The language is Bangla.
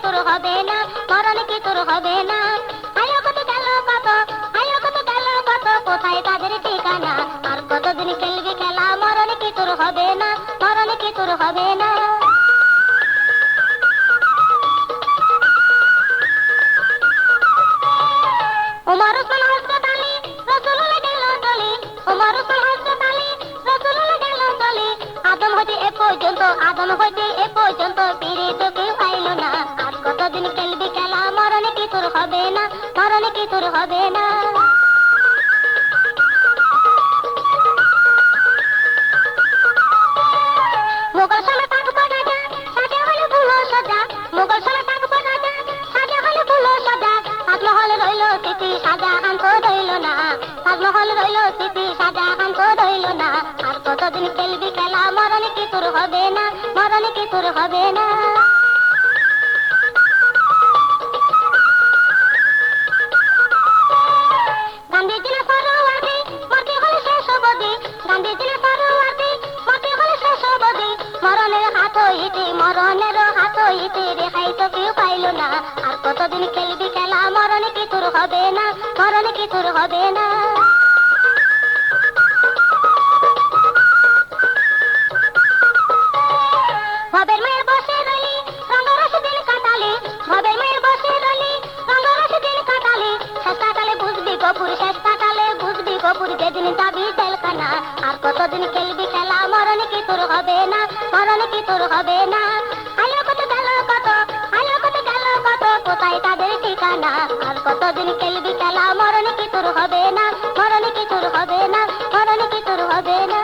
তোর হবে না, মরণ কি তোর হবে না। আয়ো কত গেল কত, আয়ো কত গেল কত, কোথায় তাদের ঠিকানা। আর কতদিন খেলবি খেলা, মরণ কি তোর হবে না, মরণ কি তোর হবে না। ওমর ওসমান হাসপাতালে রাসূলুল্লাহ গেল চলে, ওমর ওসমান হাসপাতালে রাসূলুল্লাহ গেল চলে। আদম হইতে এ পর্যন্ত, আদম হইতে এ পর্যন্ত ফিরে তো কেউ পাইল না। আর কতদিন খেলবি খেলা, মরণ কি তোর হবে না, মরণ কি তোর হবে না। মোগল সামনে থাকবো রাজা, সাজা হলে ফুল সজা, মোগল সামনে থাকবো রাজা, সাজা হলে ফুল সজা। তাজমহল রইল স্মৃতি, শাহজাহান তো রইল না, তাজমহল রইল স্মৃতি, শাহজাহান তো রইল না। আর কতদিন খেলবি খেলা, মরণ কি তোর হবে না, মরণ কি তোর হবে না। গান্ধীজি না সরোয়ার্দী, মরতে হলে শেষ অবধি, গান্ধীজি না সরোয়ার্দী, মরতে হলে শেষ অবধি। মরণের হাত হইতে, মরণের হাত হইতে রেহাই তো কেউ পাইল না। আর কতদিন খেলবি খেলা, মরণ কি তোর হবে না, মরণ কি তোর হবে না। ভবের মেয়ের বসে রইলি, রঙ্গরসে দিন কাটালি, ভবের মেয়ের বসে রইলি, রঙ্গরসে দিন কাটালি। শেষ কাটালে বুঝবি কপুর, শেষ কাটালে বুঝবি কপুর, যেদিন যাবি জেলখানা। আর কতদিন খেলবি খেলা, মরণ কি তোর হবে না, মরণ কি তোর হবে না। আয়ো কত গেল কত, আয়ো কত গেল কত, কোথায় তাদের ঠিকানা। আর কতদিন খেলবি খেলা, মরণ কি তোর হবে না, মরণ কি তোর হবে না, মরণ কি তোর হবে না।